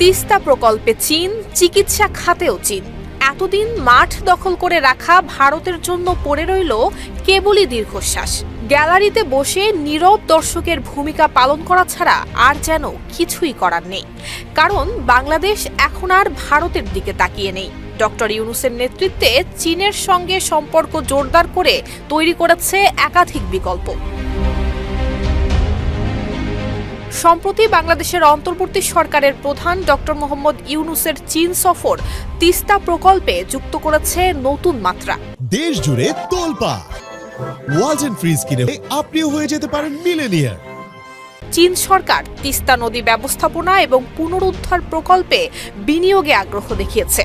তিস্তা প্রকল্পে চীন, চিকিৎসা খাতেও চীন। এতদিন মাঠ দখল করে রাখা ভারতের জন্য পড়ে রইল কেবলই দীর্ঘশ্বাস। গ্যালারিতে বসে নীরব দর্শকের ভূমিকা পালন করা ছাড়া আর যেন কিছুই করার নেই। কারণ বাংলাদেশ এখন আর ভারতের দিকে তাকিয়ে নেই। ডক্টর ইউনূসের নেতৃত্বে চীনের সঙ্গে সম্পর্ক জোরদার করে তৈরি করেছে একাধিক বিকল্প। সম্প্রতি বাংলাদেশের অন্তর্বর্তী সরকারের প্রধান ডক্টর মোহাম্মদ ইউনূসের চীন সফর তিস্তা প্রকল্পে যুক্ত করেছে নতুন মাত্রা। দেশ জুড়ে তোলপাড় ওয়ালটন ফ্রিজ কিনে আপনিও হয়ে যেতে পারেন মিলেনিয়ার। চীন সরকার তিস্তা নদী ব্যবস্থাপনা এবং পুনরুদ্ধার প্রকল্পে বিনিয়োগে আগ্রহ দেখিয়েছে।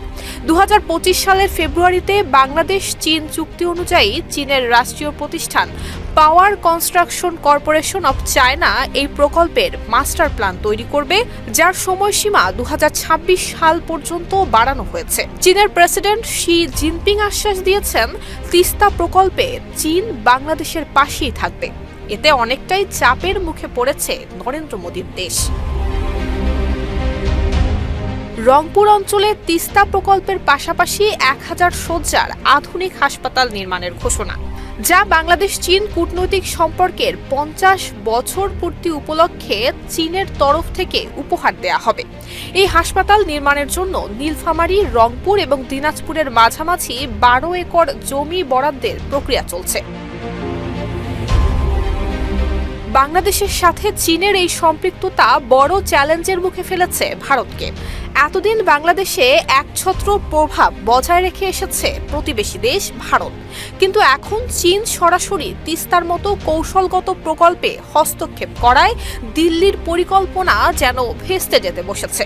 2025 সালের ফেব্রুয়ারিতে বাংলাদেশ চীন চুক্তি অনুযায়ী চীনের রাষ্ট্রীয় প্রতিষ্ঠান পাওয়ার কনস্ট্রাকশন কর্পোরেশন অব চায়না এই প্রকল্পের মাস্টার প্ল্যান তৈরি করবে, যার সময়সীমা 2026 সাল পর্যন্ত বাড়ানো হয়েছে। চীনের প্রেসিডেন্ট শি জিনপিং আশ্বাস দিয়েছেন, তিস্তা প্রকল্পে চীন বাংলাদেশের পাশেই থাকবে। এতে অনেকটাই চাপের মুখে পড়েছে নরেন্দ্র মোদীর দেশ। রংপুর অঞ্চলে তিস্তা প্রকল্পের পাশাপাশি 1000 শয্যার আধুনিক হাসপাতাল নির্মাণের ঘোষণা, যা বাংলাদেশ চীন কূটনৈতিক সম্পর্কের 50 বছর পূর্তি উপলক্ষে চীনের তরফ থেকে উপহার দেয়া হবে। এই হাসপাতাল নির্মাণের জন্য নীলফামারী, রংপুর এবং দিনাজপুরের মাঝামাঝি 12 একর জমি বরাদ্দের প্রক্রিয়া চলছে। বাংলাদেশের সাথে চীনের এই সম্পৃক্ততা বড় চ্যালেঞ্জের মুখে ফেলেছে ভারতকে। এতদিন বাংলাদেশে একছত্র প্রভাব বজায় রেখে এসেছে প্রতিবেশী দেশ ভারত, কিন্তু এখন চীন সরাসরি তিস্তার মতো কৌশলগত প্রকল্পে হস্তক্ষেপ করায় দিল্লির পরিকল্পনা যেন ভেস্তে যেতে বসেছে।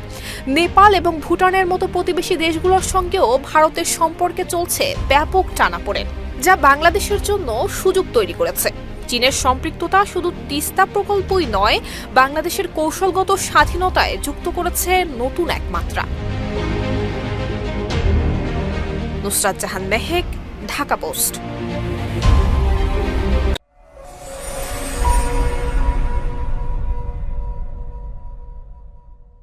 নেপাল এবং ভুটানের মতো প্রতিবেশী দেশগুলোর সঙ্গেও ভারতের সম্পর্কে চলছে ব্যাপক টানাপোড়েন, যা বাংলাদেশের জন্য সুযোগ তৈরি করেছে। চীনের সম্পৃক্ততা শুধু তিস্তা প্রকল্পই নয়, বাংলাদেশের কৌশলগত স্বাধীনতায় যুক্ত করেছে নতুন এক মাত্রা। নুসরাত জাহান মেহেক, ঢাকা পোস্ট।